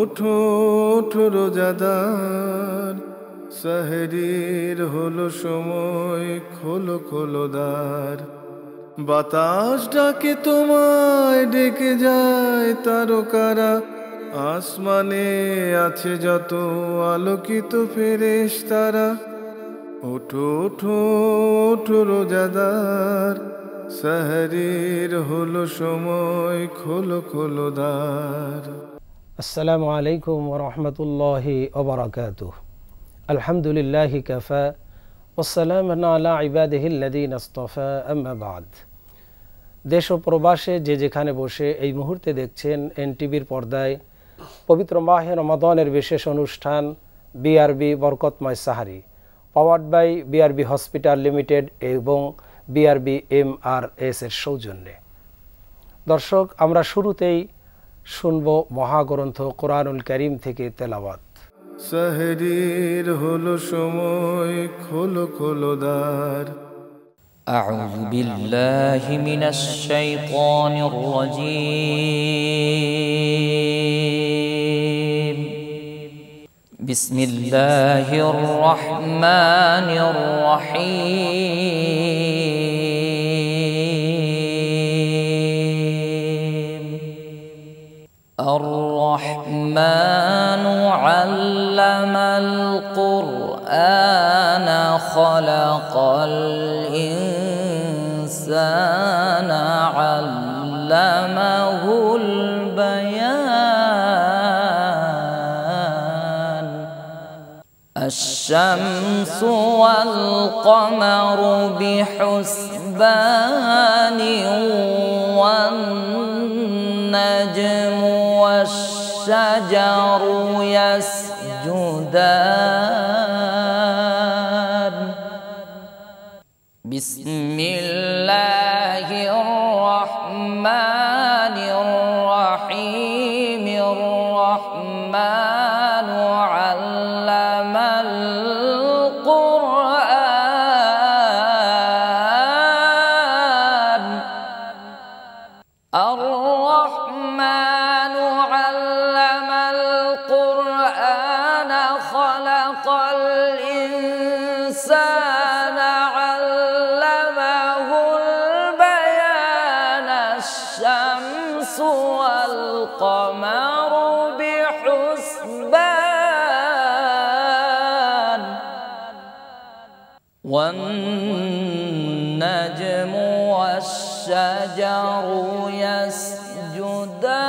ওঠো ওঠো রোজাদার, সেহরির হলো সময়, খোলো খোলো দ্বার। বাতাস ডাকে তোমায়, ডেকে যায় তারকারা, আসমানে আছে যত আলোকিত ফেরেশতারা। ওঠো ওঠো ওঠো রোজাদার, সেহরির হলো সময়, খোলো খোলো দ্বার। আসসালামু আলাইকুম ওয়া রাহমাতুল্লাহি ওয়া বারাকাতুহু। আলহামদুলিল্লাহি কাফা ওয়াসসালামু আলা ইবাদিহিল্লাযীনা ইসতাফা, আম্মা বা'দ। দেশ ও প্রবাসে যে যেখানে বসে এই মুহূর্তে দেখছেন এনটিভির পর্দায় পবিত্র মাহে রমাদানের বিশেষ অনুষ্ঠান বিআরবি বরকতময় সাহারি, powered by BRB hospital limited এবং বিআরবি এমআরএস এর সৌজন্যে। দর্শক, আমরা শুরুতেই শুনব মহাগ্রন্থ কোরআনুল কারীম থেকে তেলাওয়াত। সেহরির হলো সময়, খোলো খোলো দ্বার। আউযু বিল্লাহি মিনাশ শাইতানির রাজীম। বিসমিল্লাহির রহমানির রহিম। الرحمن علم القرآن خلق الإنسان علمه البيان. الشمس والقمر بحسبان والنجم والشجر يسجدان. بسم الله الرحمن الرحيم. الرحمن علم القرآن. الرحمن علم القرآن خلق الإنسان علمه البيان. الشمس والقمر بحسبان والنجم والشجر يسجدان.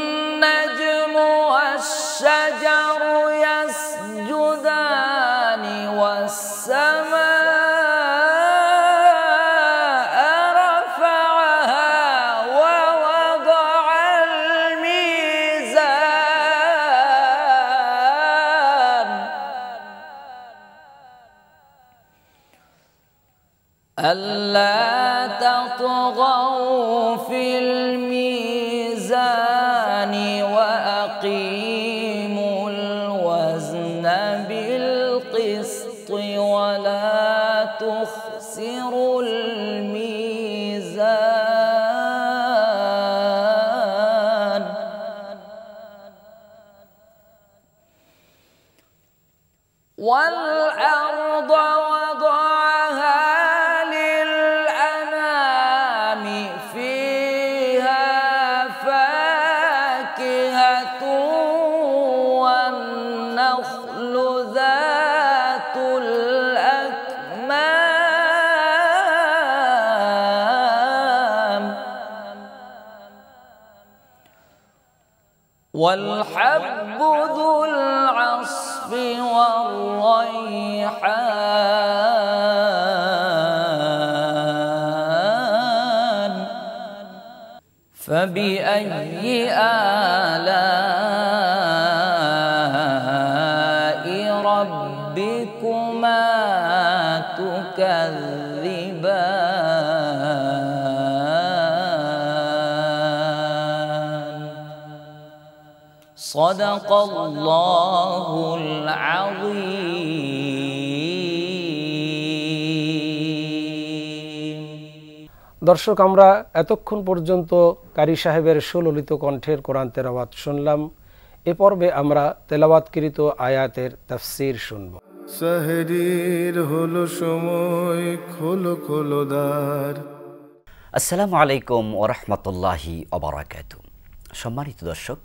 والنجم والشجر يسجدان. والسماء رفعها ووضع الميزان. ألا تطغوا في الميزان وأقيموا الوزن بالقسط ولا تخسروا الميزان. والأرض وضعها للأنام. فيها فاكهة والنخل ذات الأكمام. والحب ذو العصف والريحان. فبأي آلاء ربكما تكذبان. صدق الله العظيم. দর্শক, আমরা এতক্ষণ পর্যন্ত কারি সাহেবের সুললিত কণ্ঠের কোরআন তেলাওয়াত শুনলাম। এ পর্বে আমরা তেলাওয়াতকৃত আয়াতের তাফসীর শুনব। সেহরির হলো সময়, খোলো খোলো দ্বার। আসসালামু আলাইকুম ওয়া রাহমাতুল্লাহি ওয়া বারাকাতুহু। সম্মানিত দর্শক,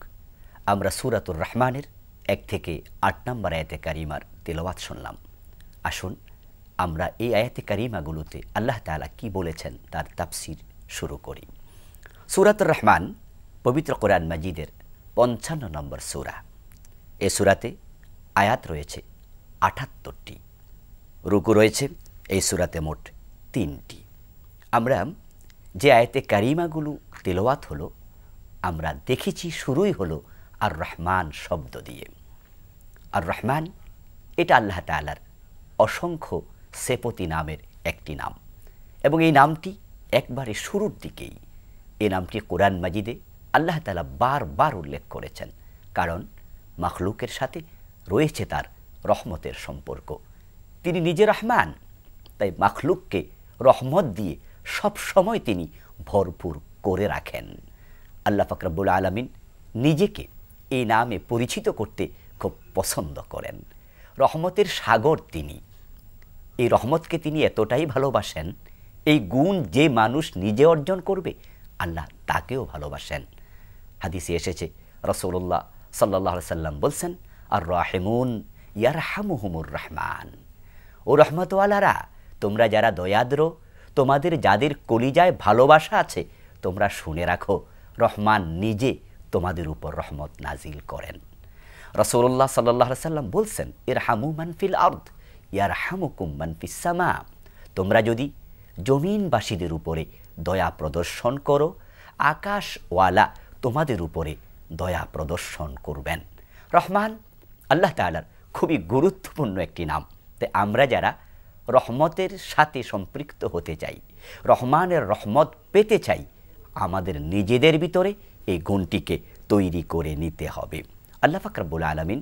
আমরা সূরাতুর রহমানের 1 থেকে 8 নম্বর আয়াতে কারিমার তেলাওয়াত শুনলাম। আসুন আমরা এই আয়াতে কারিমাগুলোতে আল্লাহ তাআলা কি বলেছেন তার তাফসীর শুরু করি। সূরাতুর রহমান পবিত্র কোরআন মাজিদের 55 নম্বর সূরা। এই সূরাতে আয়াত রয়েছে 78টি, রুকু রয়েছে এই সূরাতে মোট 3টি। আমরা যে আয়াতে কারিমাগুলো তেলাওয়াত হলো, আমরা দেখেছি শুরুই হলো আর রহমান শব্দ দিয়ে। আর রহমান এটা আল্লাহ তাআলার অসংখ্য সেপতি নামের একটি নাম, এবং এই নামটি একবারে শুরুর দিকেই এই নামটি কোরআন মাজিদে আল্লাহ তাআলা বারবার উল্লেখ করেছেন, কারণ মাখলুকের সাথে রয়েছে তার রহমতের সম্পর্ক। তিনি নিজে রহমান, তাই মাখলুককে রহমত দিয়ে সব সময় তিনি ভরপুর করে রাখেন। আল্লাহ পাক রব্বুল আলামিন নিজেকে এই নামে পরিচিত করতে খুব পছন্দ করেন। রহমতের সাগর তিনি। এই রহমতকে তিনি এতটাই ভালোবাসেন, এই গুণ যে মানুষ নিজে অর্জন করবে আল্লাহ তাকেও ভালোবাসেন। হাদিসে এসেছে, রাসূলুল্লাহ সাল্লাল্লাহু আলাইহি সাল্লাম বলছেন, আর রাহিমুন ইয়ারহামুহুমুর রহমান। ও রহমতওয়ালারা, তোমরা যারা দয়াদ্র, তোমাদের যাদের কলিজায় ভালোবাসা আছে, তোমরা শুনে রাখো, রহমান নিজে তোমাদের উপর রহমত নাজিল করেন। রাসূলুল্লাহ সাল্লাল্লাহু আলাইহি সাল্লাম বলছেন, ইরহামু মান ফিল আরদ ইয়ারহামুকুম মান ফিস সামা। তোমরা যদি জমিনবাসীদের উপরে দয়া প্রদর্শন করো, আকাশওয়ালা তোমাদের উপরে দয়া প্রদর্শন করবেন। রহমান আল্লাহ তাআলার খুবই গুরুত্বপূর্ণ একটি নাম। তাই আমরা যারা রহমতের সাথে সম্পৃক্ত হতে চাই, রহমানের রহমত পেতে চাই, আমাদের নিজেদের ভিতরে এই গুণটিকে তৈরি করে নিতে হবে। আল্লাহ পাক রব্বুল আলামিন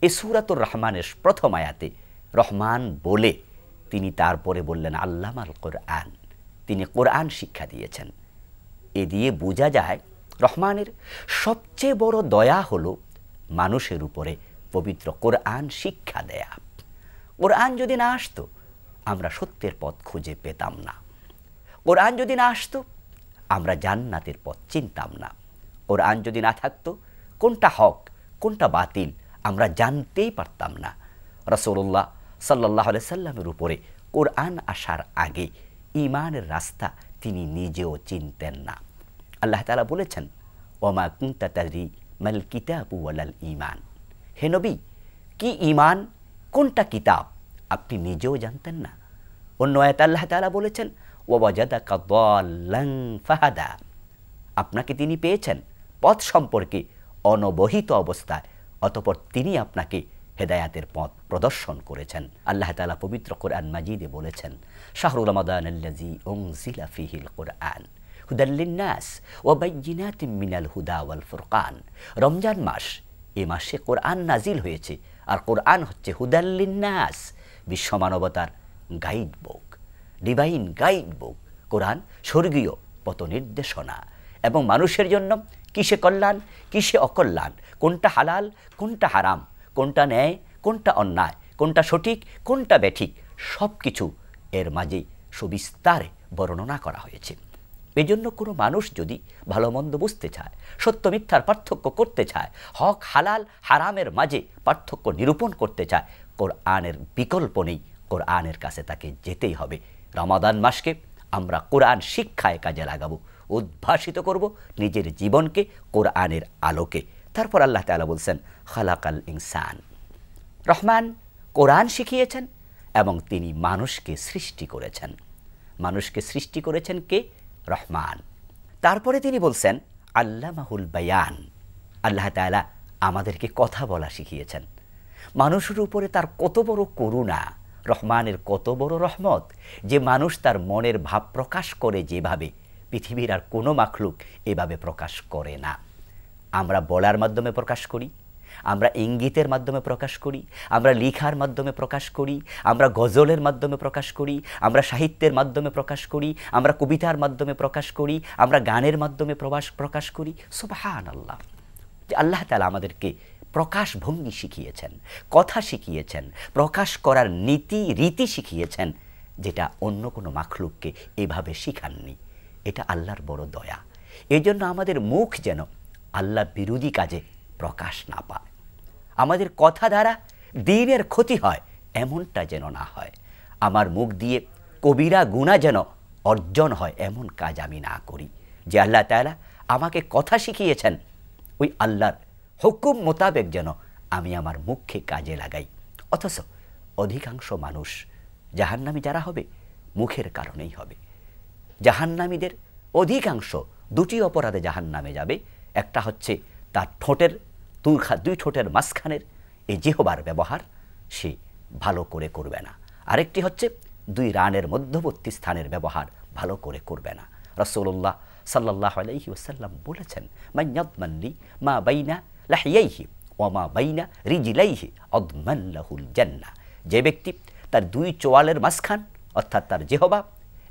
এই সূরাতুর রহমানের প্রথম আয়াতে রহমান বলে তিনি তারপরে বললেন আল্লামাল কোরআন, তিনি কোরআন শিক্ষা দিয়েছেন। এ দিয়ে বোঝা যায় রহমানের সবচেয়ে বড় দয়া হলো মানুষের উপরে পবিত্র কোরআন শিক্ষা দেয়া। কোরআন যদি না আসতো, আমরা সত্যের পথ খুঁজে পেতাম না। কোরআন যদি না আসতো, আমরা জান্নাতের পথ চিনতাম না। কোরআন যদি না থাকতো, কোনটা হক কোনটা বাতিল আমরা জানতেই পারতাম না। রাসূলুল্লাহ সাল্লাল্লাহু আলাইহি সাল্লামের উপরে কোরআন আসার আগে ঈমানের রাস্তা তিনি নিজেও চিনতেন না। আল্লাহ তাআলা বলেছেন, ওমা কুনতা তাদরি মাল কিতাবু ওয়ালাল ঈমান। হে নবী, কি ঈমান কোনটা কিতাব আপনি নিজেও জানতেন না। অন্য আয়াতে আল্লাহ তাআলা বলেছেন, ওয়াজাদাকা দাল্লান ফাহাদা। আপনাকে তিনি পেয়েছেন পথ সম্পর্কে অনবহিত অবস্থায়, অতঃপর তিনি আপনাকে হেদায়াতের পথ প্রদর্শন করেছেন। আল্লাহ তাআলা পবিত্র কোরআন মাজিদে বলেছেন, শাহরু রমাদানাল্লাযী উনজিলা ফীহিল কুরআন হুদাল লিন্নাস ওয়া বাইয়িনাতিম মিনাল হুদা ওয়াল ফুরকান। রমজান মাস, এই মাসে কোরআন নাজিল হয়েছে, আর কোরআন হচ্ছে হুদাল লিন্নাস, বিশ্বমানবতার guide book, divine guide book. Quran স্বর্গীয় পথ নির্দেশনা, এবং মানুষের জন্য কিসে কল্যাণ কিসে অকল্যাণ, কোনটা হালাল কোনটা হারাম, কোনটা ন্যায় কোনটা অন্যায়, কোনটা সঠিক কোনটা ব্যাঠিক, সব কিছু এর মাঝে সুবিস্তারে বর্ণনা করা হয়েছে। এই জন্য কোনো মানুষ যদি ভালো মন্দ বুঝতে চায়, সত্য মিথ্যার পার্থক্য করতে চায়, হক হালাল হারামের মাঝে পার্থক্য নিরূপণ করতে চায়, কোরআনের বিকল্প নেই, কোরআনের কাছে তাকে যেতেই হবে। রমাদান মাসকে আমরা কোরআন শিক্ষায় কাজে লাগাবো, উদ্ভাসিত করব নিজের জীবনকে কোরআনের আলোকে। তারপর আল্লাহ তাআলা বলছেন, খালাকাল ইনসান। রহমান কোরআন শিখিয়েছেন এবং তিনি মানুষকে সৃষ্টি করেছেন। মানুষকে সৃষ্টি করেছেন কে? রহমান। তারপরে তিনি বলছেন, আল্লামাহুল বায়ান। আল্লাহ তাআলা আমাদেরকে কথা বলা শিখিয়েছেন। মানুষের উপরে তার কত বড় করুণা, রহমানের কত বড় রহমত, যে মানুষ তার মনের ভাব প্রকাশ করে যেভাবে, পৃথিবীর আর কোনো মাখলুক এভাবে প্রকাশ করে না। আমরা বলার মাধ্যমে প্রকাশ করি, আমরা ইঙ্গিতের মাধ্যমে প্রকাশ করি, আমরা লিখার মাধ্যমে প্রকাশ করি, আমরা গজলের মাধ্যমে প্রকাশ করি, আমরা সাহিত্যের মাধ্যমে প্রকাশ করি, আমরা কবিতার মাধ্যমে প্রকাশ করি, আমরা গানের মাধ্যমে প্রকাশ করি। সুবহানাল্লাহ, যে আল্লাহ তাআলা আমাদেরকে প্রকাশ ভঙ্গি শিখিয়েছেন, কথা শিখিয়েছেন, প্রকাশ করার নীতি রীতি শিখিয়েছেন, যেটা অন্য কোনো মাখলুককে এভাবে শিখাননি। এটা আল্লাহর বড় দয়া। এই জন্য আমাদের মুখ যেন আল্লাহ বিরোধী কাজে প্রকাশ না পায়, আমাদের কথা দ্বারা দ্বীনের ক্ষতি হয় এমনটা যেন না হয়, আমার মুখ দিয়ে কবিরা গুনাহ যেন অর্জন হয় এমন কাজ আমি না করি। যে আল্লাহ তাআলা আমাকে কথা শিখিয়েছেন ওই আল্লাহর হুকুম মোতাবেক যেন আমি আমার মুখকে কাজে লাগাই। অথচ অধিকাংশ মানুষ জাহান্নামী যারা হবে মুখের কারণেই হবে। জাহান্নামীদের অধিকাংশ দুটি অপরাধে জাহান্নামে যাবে। একটা হচ্ছে তার ঠোঁটের দুই ঠোঁটের মাঝখানের এই জিহবার ব্যবহার সে ভালো করে করবে না, আরেকটি হচ্ছে দুই রানের মধ্যবর্তী স্থানের ব্যবহার ভালো করে করবে না। রাসূলুল্লাহ সাল্লাল্লাহু আলাইহি ওয়াসাল্লাম বলেছেন, মান ইয়াদমানলি মা বাইনা লাহিয়াইহি ওয়া মা বাইনা রিজলাইহি আদমান লাহুল জান্নাহ। যে ব্যক্তি তার দুই চোয়ালের মাঝখান অর্থাৎ তার জিহবা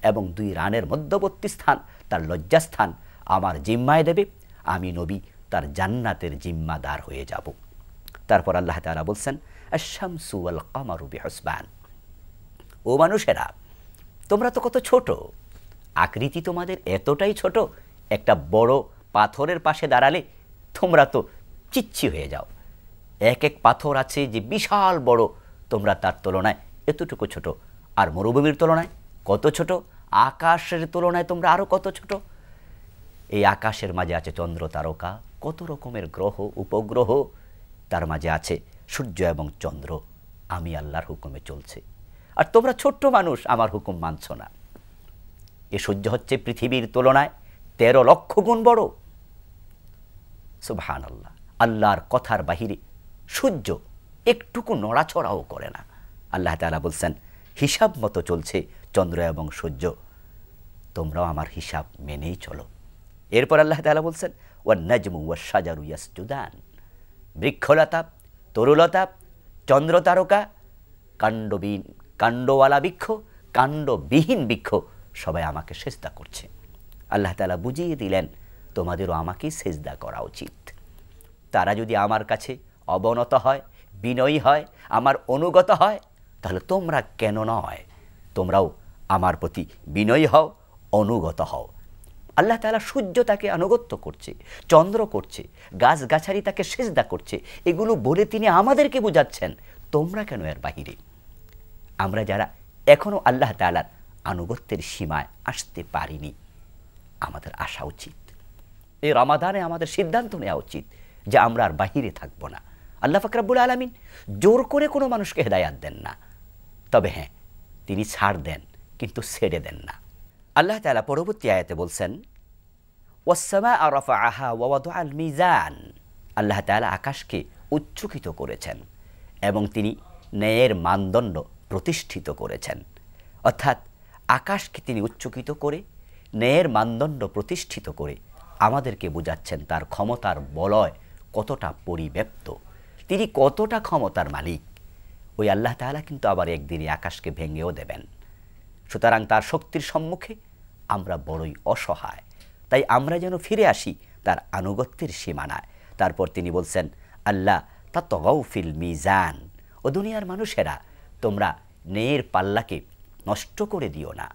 এবং দুই রানের মধ্যবর্তী স্থান তার লজ্জাস্থান আমার জিম্মায় দেবে, আমি নবী তার জান্নাতের জিম্মাদার হয়ে যাব। তারপর আল্লাহ তাআলা বলছেন, আশ-শামসু ওয়াল কামারু বিহুসবান। ও মানুষেরা, তোমরা তো কত ছোট, আকৃতি তোমাদের এতটাই ছোট, একটা বড় পাথরের পাশে দাঁড়ালে তোমরা তো চিচ্ছি হয়ে যাও। এক এক পাথর আছে যে বিশাল বড়, তোমরা তার তুলনায় এতটুকু ছোট। আর মরুভূমির তুলনায় কত ছোট, আকাশের তুলনায় তোমরা আরও কত ছোট। এই আকাশের মাঝে আছে চন্দ্র তারকা, কত রকমের গ্রহ উপগ্রহ, তার মাঝে আছে সূর্য এবং চন্দ্র, আমি আল্লাহর হুকুমে চলছে। আর তোমরা ছোট্ট মানুষ, আমার হুকুম মানছ না। এ সূর্য হচ্ছে পৃথিবীর তুলনায় 13 লক্ষ গুণ বড়। সুবহানাল্লাহ, আল্লাহর কথার বাহিরে সূর্য একটুকু নড়াচড়াও করে না। আল্লাহ তাআলা বলছেন, হিসাব মতো চলছে চন্দ্র এবং সূর্য, তোমরাও আমার হিসাব মেনেই চলো। এরপর আল্লাহ তাআলা বলছেন, ওয়ান নাজমু ওয়াশ শাজারু ইয়াসজুদান। বৃক্ষলতা, তরুলতা, চন্দ্র তারকা, কাণ্ডওয়ালা বৃক্ষ, কাণ্ডবিহীন বৃক্ষ সবাই আমাকে সেজদা করছে। আল্লাহ তাআলা বুঝিয়ে দিলেন, তোমাদেরও আমাকেই সেজদা করা উচিত। তারা যদি আমার কাছে অবনত হয়, বিনয়ী হয়, আমার অনুগত হয়, তাহলে তোমরা কেন নয়, তোমরাও আমার প্রতি বিনয়ী হও, অনুগত হও। আল্লাহ তাআলা সূর্য তাকে আনুগত্য করছে, চন্দ্র করছে, গাছগাছালি তাকে সেজদা করছে, এগুলো বলে তিনি আমাদেরকে বোঝাচ্ছেন, তোমরা কেন এর বাহিরে। আমরা যারা এখনো আল্লাহ তাআলার আনুগত্যের সীমায় আসতে পারিনি, আমাদের আসা উচিত। এই রমাদানে আমাদের সিদ্ধান্ত নেওয়া উচিত যে আমরা আর বাহিরে থাকবো না। আল্লাহ পাক রব্বুল আলামিন জোর করে কোনো মানুষকে হেদায়াত দেন না, তবে হ্যাঁ তিনি ছাড় দেন, কিন্তু ছেড়ে দেন না। আল্লাহ তাআলা পরবর্তী আয়াতে বলছেন, ওয়াস-সামাআ রাফাআহা ওয়া ওয়াদাআল মিজান। আল্লাহ তাআলা আকাশকে উচ্চকিত করেছেন এবং তিনি ন্যায়ের মানদণ্ড প্রতিষ্ঠিত করেছেন। অর্থাৎ আকাশকে তিনি উচ্চকিত করে ন্যায়ের মানদণ্ড প্রতিষ্ঠিত করে আমাদেরকে বোঝাচ্ছেন তার ক্ষমতার বলয় কতটা পরিব্যাপ্ত, তিনি কতটা ক্ষমতার মালিক। ওই আল্লাহ তাআলা কিন্তু আবার একদিনই আকাশকে ভেঙেও দেবেন। সুতরাং তার শক্তির সম্মুখে আমরা বড়ই অসহায়, তাই আমরা যেন ফিরে আসি তার আনুগত্যের সীমানায়। তারপর তিনি বলছেন, আল্লাহ তাতগাউ ফিল মিজান। ও দুনিয়ার মানুষেরা, তোমরা ন্যায়ের পাল্লাকে নষ্ট করে দিও না,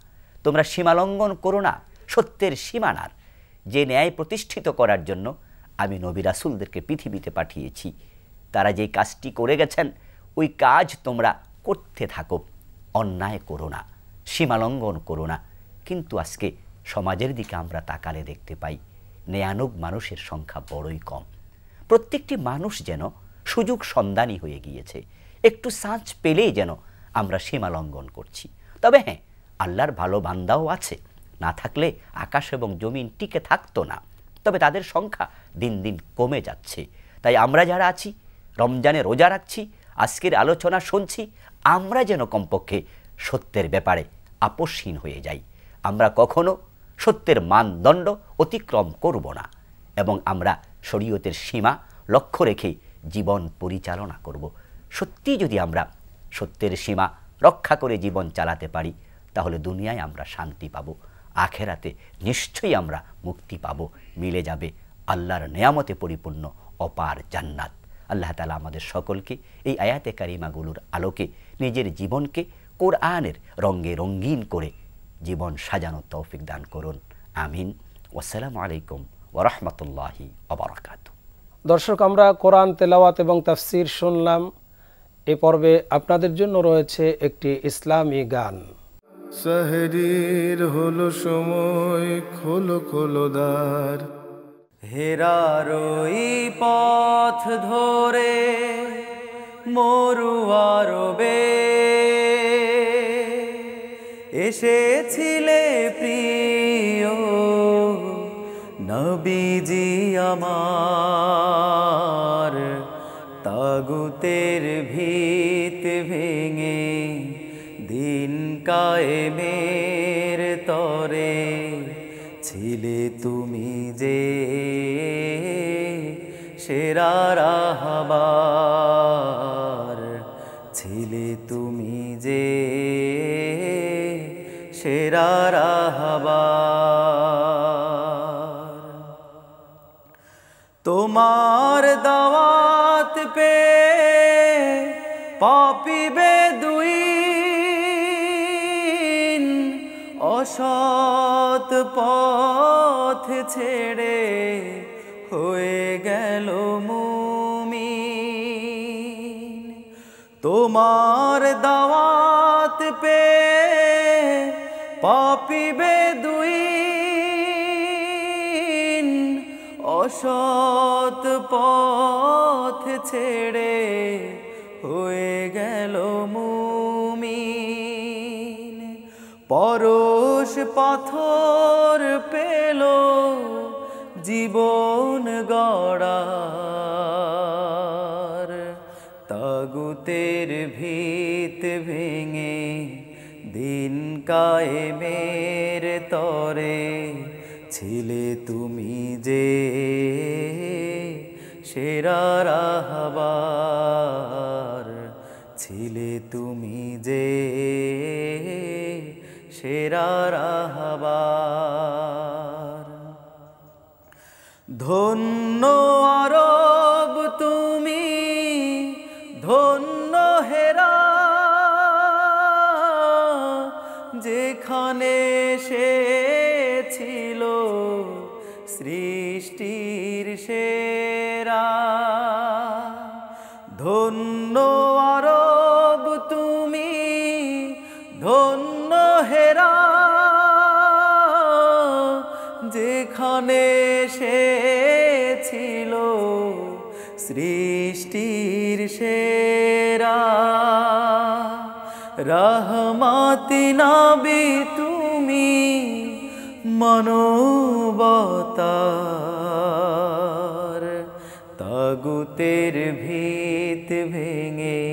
তোমরা সীমালঙ্ঘন করো না সত্যের সীমানার। যে ন্যায় প্রতিষ্ঠিত করার জন্য আমি নবী রাসূলদেরকে পৃথিবীতে পাঠিয়েছি, তারা যে কাজটি করে গেছেন ওই কাজ তোমরা করতে থাকো, অন্যায় করো না, সীমালঙ্ঘন করো না। কিন্তু আজকে সমাজের দিকে আমরা তাকালে দেখতে পাই ন্যায়ানুগ মানুষের সংখ্যা বড়ই কম। প্রত্যেকটি মানুষ যেন সুযোগ সন্ধানী হয়ে গিয়েছে, একটু সাঁচ পেলেই যেন আমরা সীমালঙ্ঘন করছি। তবে হ্যাঁ, আল্লাহর ভালো বান্দাও আছে, না থাকলে আকাশ এবং জমিন টিকে থাকতো না। তবে তাদের সংখ্যা দিন দিন কমে যাচ্ছে। তাই আমরা যারা আছি, রমজানে রোজা রাখছি, আজকের আলোচনা শুনছি, আমরা যেন কমপক্ষে সত্যের ব্যাপারে আপোষহীন হয়ে যাই। আমরা কখনো সত্যের মানদণ্ড অতিক্রম করব না এবং আমরা শরীয়তের সীমা লক্ষ্য রেখে জীবন পরিচালনা করব। সত্যি যদি আমরা সত্যের সীমা রক্ষা করে জীবন চালাতে পারি, তাহলে দুনিয়ায় আমরা শান্তি পাব, আখেরাতে নিশ্চয়ই আমরা মুক্তি পাব, মিলে যাবে আল্লাহর নেয়ামতে পরিপূর্ণ অপার জান্নাত। আল্লাহ তাআলা আমাদের সকলকে এই আয়াতে কারিমাগুলোর আলোকে নিজের জীবনকে কোরআনের রঙে রঙিন করে জীবন সাজানোর তৌফিক দান করুন। আমিন। আসসালামু আলাইকুম ওয়া রাহমাতুল্লাহি ওয়া বারাকাতুহু। দর্শক, আমরা কোরআন তেলাওয়াত এবং তাফসির শুনলাম। এই পর্বে আপনাদের জন্য রয়েছে একটি ইসলামী গান। সাহরির হলো সময়, খোলো খোলো দ্বার, হেরার ওই পথ ধরে মরুয়ারবে এসেছিলে প্রিয় নবীজি আমার, তাগুতের ভিত ভেঙে দিন কায়েমের তরে ছিলে তুমি যে সেরা রাহবার, ছিলে তুমি যে সেরা রাহবার। তোমার দাওয়াত পে পাপী বেদুইন অসৎ পথ ছেড়ে হয়ে গেল মুমিন। তোমার দাওয়াত পে পাপী বেদুইন অসৎ পথ ছেড়ে হয়ে গেল মুমিন। পরশ পাথর পেল জীবন গড়ার, তাগুতের ভিত ভেঙে দিন কায়েমের তরে ছিলে তুমি যে সেরা রাহবার, ছিলে তুমি যে সেরা রাহবার। ধন্য আরব তুমি, ধন্য হেরা, যেখানে সে ছিল সৃষ্টির সেরা। ধন্য আরব তুমি, ধন্য হেরা, যেখানে সে ছিল সৃষ্টির সেরা। রহমতি নবী তুমি মানবতার, তাগুতের ভিত ভেঙে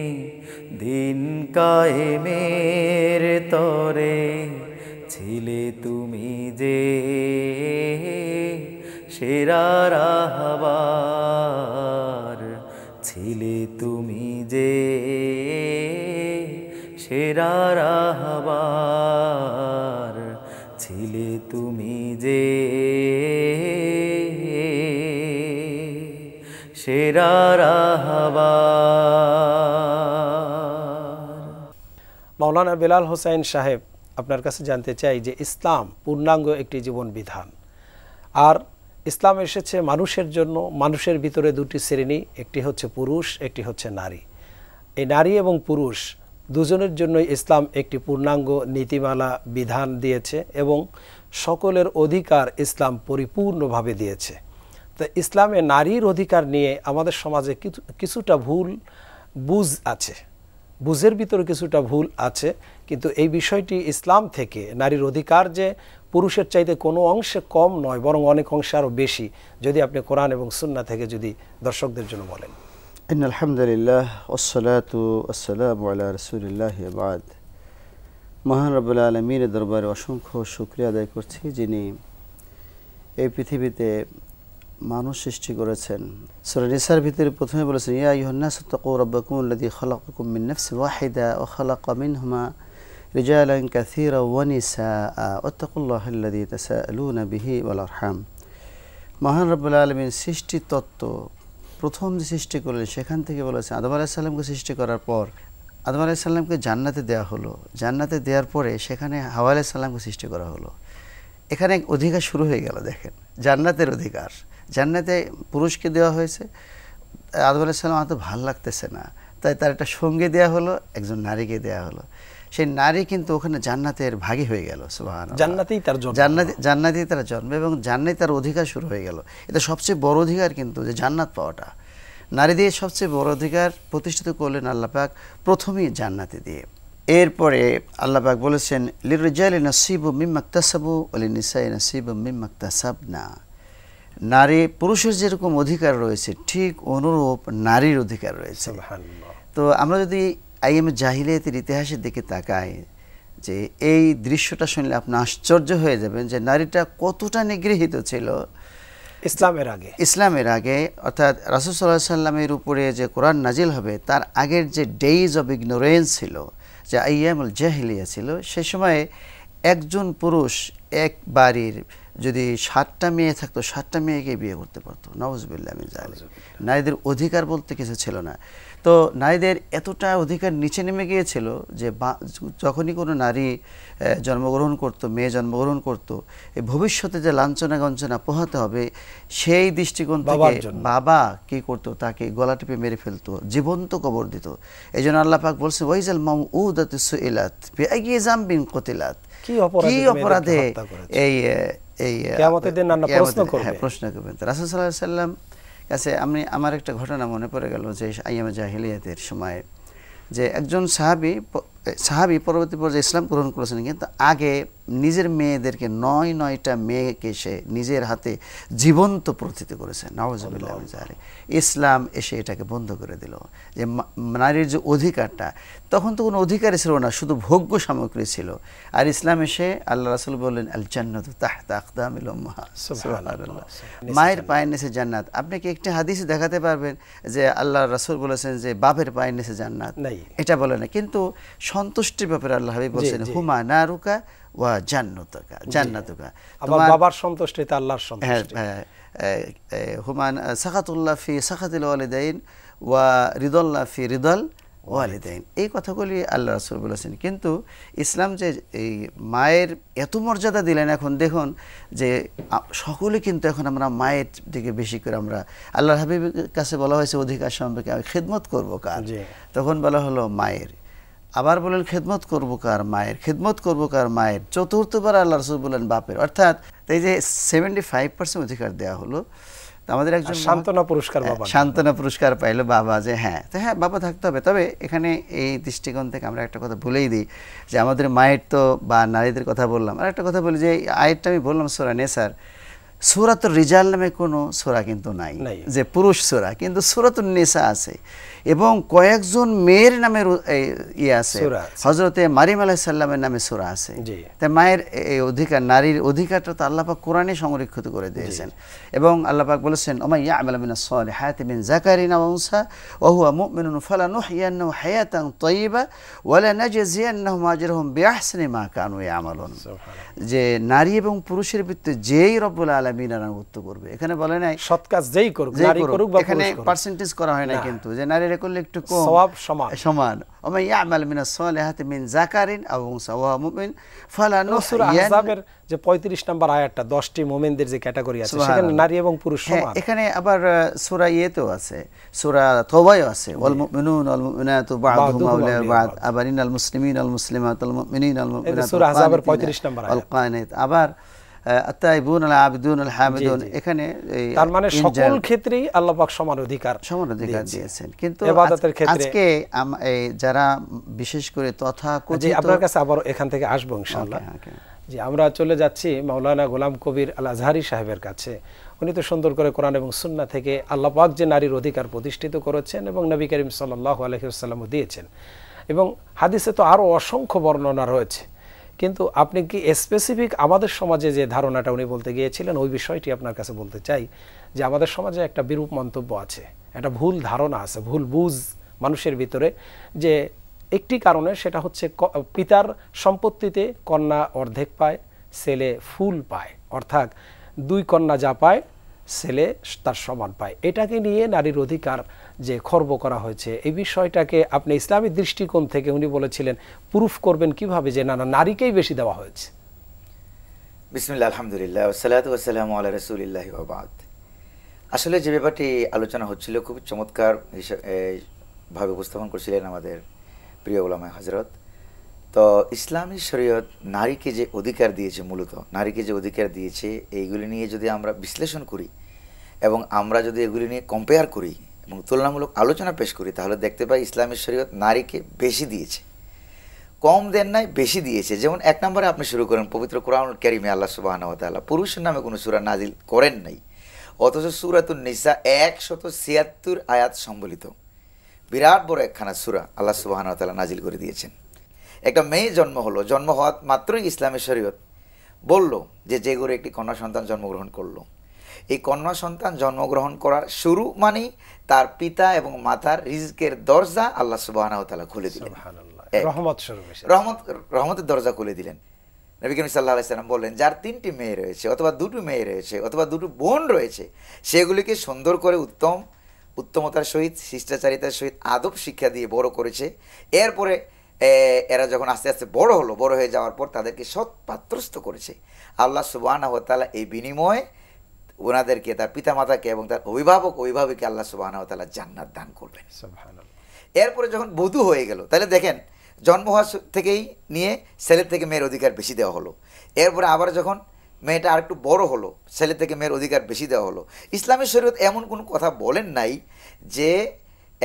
দিন কায়েমের তরে ছিলে তুমি যে সেরা রাহবার, ছিলে তুমি যে সেরা রাহবার, ছিলে তুমি যে সেরা রাহবার। মাওলানা বেলাল হোসেন সাহেব, আপনার কাছে জানতে চাই যে ইসলাম পূর্ণাঙ্গ একটি জীবন বিধান, আর ইসলাম এসেছে মানুষের জন্য। মানুষের ভিতরে দুটি শ্রেণী, একটি হচ্ছে পুরুষ, একটি হচ্ছে নারী। এই নারী এবং পুরুষ দুজনের জন্যই ইসলাম একটি পূর্ণাঙ্গ নীতিমালা বিধান দিয়েছে এবং সকলের অধিকার ইসলাম পরিপূর্ণভাবে দিয়েছে। তো ইসলামে নারীর অধিকার নিয়ে আমাদের সমাজে কিছুটা ভুল বুঝ আছে, বুঝের ভিতরে কিছুটা ভুল আছে, কিন্তু এই বিষয়টি ইসলাম থেকে নারীর অধিকার যে পুরুষের চাইতে কোনো অংশে কম নয়, বরং অনেক অংশে আরও বেশি, যদি আপনি কোরআন এবং সুন্নাহ থেকে যদি দর্শকদের জন্য বলেন। আলহামদুলিল্লাহ ওয়াসসালাতু ওয়াসসালামু আলা রাসূলিল্লাহ ওয়া বা'দ। মহান রব্বুল আলামিনের দরবারে অসংখ্য শুকরিয়া আদায় করছি, যিনি এই পৃথিবীতে মানুষ সৃষ্টি করেছেন। সূরা নিসার ভিতরে প্রথমে বলেছেন ইয়া আইয়ুহান নাসু তাকু রাব্বাকুমুল্লাযী খালাকাকুম মিন নাফসিন ওয়াহিদা ওয়া খালাকা মিনহুমা রিজালান কাসীরা ওয়া নিসাআ ওয়াত্তাকুল্লাহাল্লাযী তাসাআলুনা বিহি ওয়াল আরহাম। মহান রব্বুল আলামিন সৃষ্টি তত্ত্ব প্রথম যে সৃষ্টি করলেন সেখান থেকে বলেছেন আদম আলাইহিস সালামকে সৃষ্টি করার পর আদম আলাইহিস সালামকে জান্নাতে দেওয়া হলো, জান্নাতে দেওয়ার পরে সেখানে হাওয়া আলাইহিস সালামকে সৃষ্টি করা হলো। এখানে এক অধিকার শুরু হয়ে গেল, দেখেন জান্নাতের অধিকার। জান্নাতে পুরুষকে দেওয়া হয়েছে, আদম আলাইহিস সালাম তো ভালো লাগতেছে না, তাই তার একটা সঙ্গে দেওয়া হলো, একজন নারীকে দেওয়া হলো। সেই নারী কিন্তু ওখানে জান্নাতের ভাগী হয়ে গেল। সুবহানাল্লাহ, জান্নাতেই তার জন্ম, জান্নাতেই তার জন্ম এবং জান্নাতে তার অধিকার শুরু হয়ে গেল। এটা সবচেয়ে বড় অধিকার কিন্তু, যে জান্নাত পাওয়াটা। নারী দিয়ে সবচেয়ে বড় অধিকার প্রতিষ্ঠিত করলেন আল্লাহ পাক প্রথমেই জান্নাতে দিয়ে। এরপরে আল্লাহ পাক বলেছেন লিররিজালি নাসিবুম মিম্মা ইকতাসাবু ওয়া লিন্নিসাই নাসিবুম মিম্মা ইকতাসাবনা। নারী পুরুষের যেরকম অধিকার রয়েছে ঠিক অনুরূপ নারীর অধিকার রয়েছে। সুবহানাল্লাহ। তো আমরা যদি আইয়ামে জাহিলিয়াতের ইতিহাসের দিকে তাকাই, যে এই দৃশ্যটা শুনলে আপনি আশ্চর্য হয়ে যাবেন যে নারীটা কতটা নিগৃহীত ছিল ইসলামের আগে। অর্থাৎ রাসূল সাল্লাল্লাহু আলাইহি সাল্লামের উপরে যে কোরআন নাজিল হবে তার আগের যে ডেইজ অব ইগনোরেন্স ছিল, যে আইয়ামুল জাহিলিয়া ছিল, সে সময়ে একজন পুরুষ এক বাড়ির যদি 7টা মেয়ে থাকতো 7টা মেয়েকে বিয়ে করতে পারতো। নাউযুবিল্লাহি মিন যালিক। নারীদের অধিকার বলতে কিছু ছিল না। তো নারীদের এতটা অধিকার নিচে নেমে গিয়েছিল যে যখনই কোনো নারী জন্মগ্রহণ করতো, মেয়ে জন্মগ্রহণ করতো, এই ভবিষ্যতে যে লাঞ্ছনা গঞ্চনা পোহাতে হবে সেই দৃষ্টিকোণ থেকে বাবা কি করতো, তাকে গলা টিপে মেরে ফেলতো, জীবন্ত কবর দিত। এই জন্য আল্লাহ পাক বলছে ওয়াইজাল মাউউদাতু সুইলাত বিআইয়ি যামবিন কুতিলাত, কি অপরাধে এই কিয়ামতের দিন আল্লাহ প্রশ্ন করবেন। রাসূল সাল্লাল্লাহু আলাইহি সাল্লাম কাছে আমার একটা ঘটনা মনে পড়ে গেল, যে আইয়ামে জাহিলিয়াতের সময় যে একজন সাহাবী পরবর্তী পর্যায়ে ইসলাম গ্রহণ করেছেন, কিন্তু আগে নিজের মেয়েদেরকে 9টা মেয়েকে সে নিজের হাতে জীবন্ত প্রতিষ্ঠিত করেছে। নাউযুবিল্লাহি মিন যালিক। ইসলাম এসে এটাকে বন্ধ করে দিল, যে নারীর যে অধিকারটা, তখন তো কোনো অধিকারই ছিল না, শুধু ভোগ্য সামগ্রী ছিল। আর ইসলাম এসে আল্লাহ রাসূল বললেন আল জান্নাতু তাহতা আকদামিল উম্মাহাত। সুবহানাল্লাহ, মায়ের পায়ের নিচে জান্নাত। আপনি কি একটি হাদিসে দেখাতে পারবেন যে আল্লাহ রাসূল বলেছেন যে বাপের পায়ের নিচে জান্নাত? এটা বলে না, কিন্তু সন্তুষ্টির ব্যাপারে আল্লাহ হাবিব বলেছেন হুমা নারুকা ওয়া জান্নাতুকা, জান্নাতুকা। আমার বাবার সন্তুষ্টিতে আল্লাহর সন্তুষ্টি। হুমান সাখাতুল্লাহ ফি সাখাতিল ওয়ালিদাইন ওয়া রিদাল্লাহ ফি রিদাল ওয়ালিদাইন, এই কথাগুলি আল্লাহ রাসূল বলেছেন। কিন্তু ইসলাম যে এই মায়ের এত মর্যাদা দিলেন, এখন দেখুন যে সকলে কিন্তু এখন আমরা মায়ের দিকে বেশি করে, আমরা আল্লাহর হাবিবের কাছে বলা হয়েছে অধিকার সম্পর্কে আমি খেদমত করবো কার, তখন বলা হলো মায়ের। আবার বলেন খেদমত করবো কার, মায়ের। খেদমত করবো কার, মায়ের। চতুর্থবার আল্লাহ রাসূল বলেন বাপের। অর্থাৎ এই যে 75% অধিকার দেওয়া হলো, আমাদের একজন সান্ত্বনা পুরস্কার, সান্ত্বনা পুরস্কার পাইলো বাবা, যে হ্যাঁ তো হ্যাঁ বাবা থাকতে হবে। তবে এখানে এই দৃষ্টিকোণ থেকে আমরা একটা কথা বলেই দিই, যে আমাদের মায়ের তো বা নারীদের কথা বললাম, আর একটা কথা বলি যে আয়াতটা আমি বললাম সূরা নিসার, সূরাতুর রিজাল নামে কোনো সূরা কিন্তু নাই যে পুরুষ সূরা, কিন্তু সূরাতুন নিসা আছে এবং কয়েকজন মেয়ের নামের ইয়ে আছে, হযরতে মারিয়াম আলাইহিস সালামের নামে সূরা আছে। তাই মায়ের এই অধিকার, নারীর অধিকারটা তো আল্লাহ পাক কোরআনে সংরক্ষিত করে দিয়েছেন। এবং আল্লাহ পাক বলেছেন ওমা ইয়া'মালু মিনাস সালিহাতি মিন যাকারিন ওয়া উনসা ওয়া হুয়া মুমিনুন ফালানুহইয়ান্নাহু হায়াতান তাইয়্যিবা ওয়া লানাজজিয়ান্নাহুম আজরাহুম বিআহসানি মা কানু ইয়া'মালুন। যে নারী এবং পুরুষের ভিতরে যেই রব্বুল আলামিন আনুগত্য করবে, এখানে বলে নাই সৎ কাজ যেই করুক, নারী করুক বা পুরুষ করুক, এখানে পার্সেন্টেজ করা হয় না, কিন্তু যে নারীরা করলে একটু কম, সওয়াব সমান। ওমা ইয়া'মালু মিনাস সালিহাতি মিন যাকারিন আও উনসা ওয়া মুমিন ফালানুহইয়ান। সূরা আহজাবের যে 35 নম্বর আয়াতটা 10টি মুমিনদের যে ক্যাটাগরি আছে, সেখানে নারী এবং পুরুষ সমান। এখানে আবার সূরা ইয়েতেও আছে, সূরা তওবায়ও আছে ওয়াল মুমিনুন ওয়াল মুমিনাতু বা'দুহুম আওলিয়া বা'দ, আবার ইন্নাল মুসলিমিন ওয়াল মুসলিমাত ওয়াল মুমিনিন ওয়াল মুমিনাত, সূরা আহজাবের 35 নম্বর আয়াত। ওয়াল কানিত, আবার আত-তাইবুন আল আবিদুন আল হামিদুন। এখানে তার মানে সকল ক্ষেত্রেই আল্লাহ পাক সমান অধিকার দিয়েছেন। কিন্তু ইবাদতের ক্ষেত্রে আজকে যারা বিশেষ করে তথাকথিত, আপনার কাছে আবার এখান থেকে আসবো ইনশাআল্লাহ। জি, আমরা চলে যাচ্ছি মাওলানা গোলাম কবির আল আজহারি সাহেবের কাছে। উনি তো সুন্দর করে কোরআন এবং সুন্নাহ থেকে আল্লাহ পাক যে নারীর অধিকার প্রতিষ্ঠিত করেছেন এবং নবী করিম সাল্লাল্লাহু আলাইহি ওয়াসাল্লামও দিয়েছেন, এবং হাদিসে তো আরো অসংখ্য বর্ণনা রয়েছে। কিন্তু আপনি কি স্পেসিফিক আমাদের সমাজে যে ধারণাটা উনি বলতে গিয়েছিলেন ওই বিষয়টি আপনার কাছে বলতে চাই, যে আমাদের সমাজে একটা বিরূপ মন্তব্য আছে, একটা ভুল ধারণা আছে, ভুল বুঝ মানুষের ভিতরে, যে একটি কারণে সেটা হচ্ছে পিতার সম্পত্তিতে কন্যা অর্ধেক পায়, ছেলে ফুল পায়, অর্থাৎ 2 কন্যা যা পায় ছেলে তার সমান পায়। এটাকে নিয়ে নারীর অধিকার যে খর্ব করা হয়েছে, এই বিষয়টাকে আপনি ইসলামী দৃষ্টিকোণ থেকে উনি বলেছিলেন প্রুফ করবেন কিভাবে যে না নারীকেই বেশি দেওয়া হয়েছে? বিসমিল্লাহ, আলহামদুলিল্লাহ, ওয়াসসালাতু ওয়াসসালামু আলা রাসূলিল্লাহি ওয়া বা'দ। আসলে যে ব্যাপারটি আলোচনা হচ্ছিল খুব চমৎকার ভাবে উপস্থাপন করছিলেন আমাদের প্রিয় উলামা হযরত। তো ইসলামী শরীয়ত নারীকে যে অধিকার দিয়েছে, মূলত নারীকে যে অধিকার দিয়েছে, এইগুলি নিয়ে যদি আমরা বিশ্লেষণ করি এবং আমরা যদি এগুলি নিয়ে কম্পেয়ার করি এবং তুলনামূলক আলোচনা পেশ করি, তাহলে দেখতে পাই ইসলামী শরীয়ত নারীকে বেশি দিয়েছে, কম দেন নাই, বেশি দিয়েছে। যেমন 1 নম্বরে আপনি শুরু করেন, পবিত্র কোরআনুল কারীমে আল্লাহ সুবহানাহু ওয়া তাআলা পুরুষের নামে কোনো সূরা নাজিল করেন নাই, অথচ সূরাতুন নিসা 176 আয়াত সম্বলিত বিরাট বড় একখানা সূরা আল্লাহ সুবহানাহু ওয়া তাআলা নাজিল করে দিয়েছেন। একটা মেয়ে জন্ম হলো, জন্ম হওয়া মাত্রই ইসলামী শরীয়ত বলল যে যে ঘরে একটি কন্যা সন্তান জন্মগ্রহণ করলো, এই কন্যা সন্তান জন্মগ্রহণ করার শুরু মানেই তার পিতা এবং মাতার রিজকের দরজা আল্লাহ সুবহানাহু ওয়া তাআলা খুলে দিলেন, রহমতের দরজা খুলে দিলেন। নবী করিম সাল্লাল্লাহু আলাইহি সাল্লাম বললেন, যার 3টি মেয়ে রয়েছে অথবা 2টি মেয়ে রয়েছে অথবা 2টি বোন রয়েছে, সেগুলিকে সুন্দর করে উত্তমতার সহিত, শিষ্টাচারিতার সহিত আদব শিক্ষা দিয়ে বড় করেছে। এরপরে এরা যখন আস্তে আস্তে বড় হলো, বড় হয়ে যাওয়ার পর তাদেরকে সৎ পাত্রস্থ করেছে। আল্লাহ সুবহানাহু ওয়া তাআলা এই বিনিময়ে ওনাদেরকে, তার পিতামাতাকে এবং তার অভিভাবককে আল্লাহ সুবহানাহু ওয়া তাআলা জান্নাত দান করবেন। এরপরে যখন বধূ হয়ে গেল, তাহলে দেখেন জন্ম হওয়া থেকেই নিয়ে ছেলের থেকে মেয়ের অধিকার বেশি দেওয়া হলো। এরপরে আবার যখন মেয়েটা আরেকটু বড় হলো, ছেলে থেকে মেয়ের অধিকার বেশি দেওয়া হলো। ইসলামী শরীয়ত এমন কোনো কথা বলেন নাই যে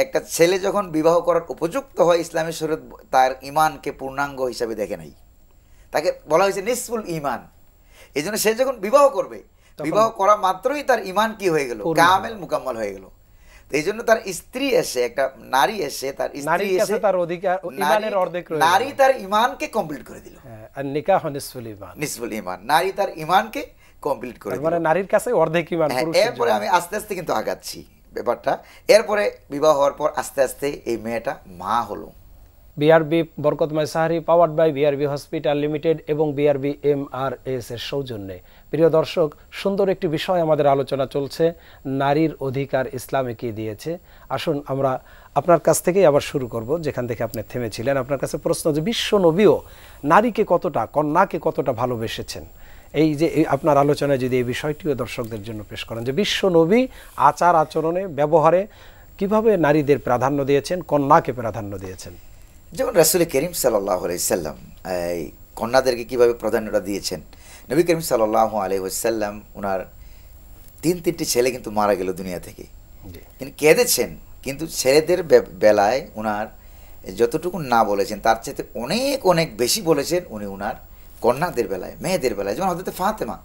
একটা ছেলে যখন বিবাহ করার উপযুক্ত হয়, ইসলামী শরীয়ত তার ঈমানকে পূর্ণাঙ্গ হিসাবে দেখে নাই, তাকে বলা হয়েছে নিসফুল ঈমান। এই জন্য সে যখন বিবাহ করবে, বিবাহ করা মাত্রই তার ঈমান কি হয়ে গেল? কামেল মুকাম্মাল হয়ে গেল। এই জন্য তার স্ত্রী এসে, একটা নারী এসে, তার স্ত্রী এসে তার অধিকার, ঈমানের অর্ধেক রয়েছে, নারী তার ঈমানকে কমপ্লিট করে দিল। আর নিকাহ নিসফুল ঈমান, নিসফুল ঈমান, নারী তার ঈমানকে কমপ্লিট করে দিল, মানে নারীর কাছে অর্ধেক ঈমান। এরপরে আমি আস্তে আস্তে কিন্তু আগাচ্ছি ব্যাপারটা। এরপরে বিবাহ হওয়ার পর আস্তে আস্তে এই মেয়েটা মা হলো। বিআরবি বরকতময় সাহারি powered by BRB hospital limited এবং বিআরবি এমআরএস এর সৌজন্যে, প্রিয় দর্শক, সুন্দর একটি বিষয় আমাদের আলোচনা চলছে, নারীর অধিকার ইসলামে কি দিয়েছে। আসুন আমরা আপনার কাছ থেকেই আবার শুরু করব যেখান থেকে আপনি থেমেছিলেন। আপনার কাছে প্রশ্ন, যে বিশ্ব নবীও নারীকে কতটা, কন্যাকে কতটা ভালোবেসেছেন, এই যে আপনার আলোচনায় যদি এই বিষয়টিও দর্শকদের জন্য পেশ করেন, যে বিশ্ব নবী আচার আচরণে, ব্যবহারে কিভাবে নারীদের প্রাধান্য দিয়েছেন, কন্যাকে প্রাধান্য দিয়েছেন। যেমন রাসূল করিম সাল্লাল্লাহু আলাইহি সাল্লাম এই কন্যাদেরকে কিভাবে প্রাধান্যটা দিয়েছেন। নবী করিম সাল্লাল্লাহু আলাইহি ওয়াসাল্লাম ওনার 3টি ছেলে কিন্তু মারা গেল দুনিয়া থেকে, তিনি কেঁদেছেন, কিন্তু ছেলেদের বেলায় ওনার যতটুকু না বলেছেন তার চেয়ে অনেক অনেক বেশি বলেছেন উনি ওনার কন্যাদের বেলায়, মেয়েদের বেলায়। যেমন হযরত ফাতেমা,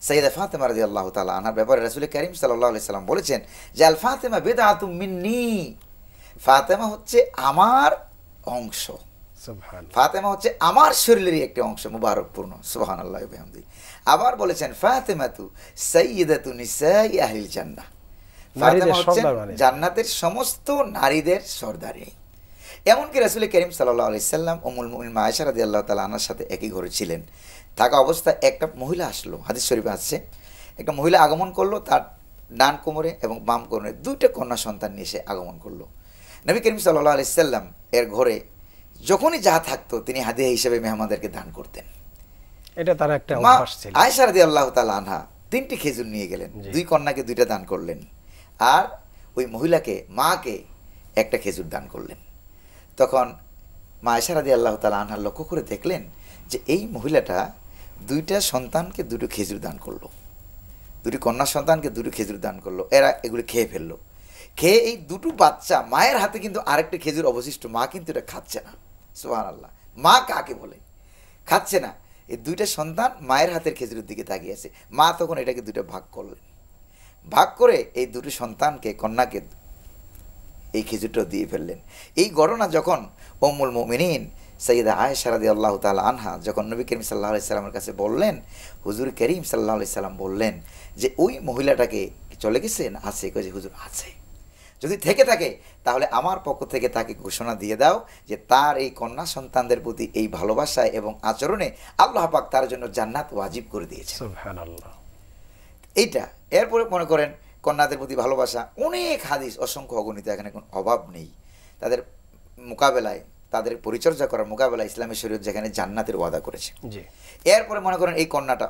সাইয়্যিদা ফাতেমা রাদিয়াল্লাহু তাআলা আনহার ব্যাপারে রাসূল করিম সাল্লাল্লাহু আলাইহি সাল্লাম বলেছেন যে আল ফাতেমা বিদআতুম মিন্নি, ফাতেমা হচ্ছে আমার অংশ, ফাতেমা হচ্ছে আমার শরীরেরই একটি অংশ, মুবারকপূর্ণ, সুবহানাল্লাহি ওয়া বিহামদিহি। আবার বলেছেন ফাতেমাতু সাইয়্যিদাতু নিসাই আহলিল জান্নাহ, ফাতেমা হচ্ছে জান্নাতের সমস্ত নারীদের সর্দারিনী। এমনকি রাসূল করিম সাল্লাল্লাহু আলাইহি সাল্লাম উম্মুল মুমিনিন আয়েশা রাদিয়াল্লাহু তাআলা আনহার সাথে একই ঘরে ছিলেন। থাকা অবস্থায় একটা মহিলা আসলো, হাদিস শরীফে আসছে, একটা মহিলা আগমন করলো, তার ডান কোমরে এবং বাম কোমরে 2টা কন্যা সন্তান নিয়ে এসে আগমন করলো। নবী করিম সাল্লাল্লাহু আলাইহি সাল্লাম এর ঘরে যখনই যা থাকতো তিনি হাদিয়া হিসেবে মেহমানদেরকে দান করতেন। এটা তার একটা অভ্যাস ছিল। আয়েশা রাদিয়াল্লাহু তাআলা আনহা 3টি খেজুর নিয়ে গেলেন, 2 কন্যাকে 2টা দান করলেন, আর ওই মহিলাকে, মাকে একটা খেজুর দান করলেন। তখন মা আয়েশা রাদিয়াল্লাহু তাআলা আনহা লক্ষ্য করে দেখলেন যে এই মহিলাটা 2টা সন্তানকে 2টো খেজুর দান করলো, 2টি কন্যা সন্তানকে 2টো খেজুর দান করলো, এরা এগুলি খেয়ে ফেললো। খেয়ে এই 2টো বাচ্চা, মায়ের হাতে কিন্তু আরেকটা খেজুর অবশিষ্ট, মা কিন্তু এটা খাচ্ছে না। সুবহানাল্লাহ, মা কাকে বলে? খাচ্ছে না। এই 2টা সন্তান মায়ের হাতের খেজুরের দিকে তাকিয়ে আছে। মা তখন এটাকে 2টা ভাগ করলেন, ভাগ করে এই 2টি সন্তানকে, কন্যাকে এই খেজুরটা দিয়ে ফেললেন। এই ঘটনা যখন উম্মুল মুমিনিন সৈয়দা আয়েশা রাদিয়াল্লাহু তাআলা আনহা যখন নবী করিম সাল্লাল্লাহু আলাইহি সাল্লামের কাছে বললেন, হুজুর করিম সাল্লাল্লাহু আলাইহি সাল্লাম বললেন যে ওই মহিলাটাকে চলে গেছে না আছে? কই যে হুজুর আছে। যদি থেকে থাকে তাহলে আমার পক্ষ থেকে তাকে ঘোষণা দিয়ে দাও যে তার এই কন্যা সন্তানদের প্রতি এই ভালোবাসায় এবং আচরণে আল্লাহ পাক তার জন্য জান্নাত ওয়াজিব করে দিয়েছেন। সুবহানাল্লাহ। এইটা এরপরে মনে করেন কন্যাদের প্রতি ভালোবাসা, অনেক হাদিস অসংখ্য অগণিত, এখানে কোনো অভাব নেই। তাদের মোকাবেলায়, তাদের পরিচর্যা করার মোকাবেলায় ইসলামী শরীয়ত যেখানে জান্নাতের ওয়াদা করেছে। এরপরে মনে করেন এই কন্যাটা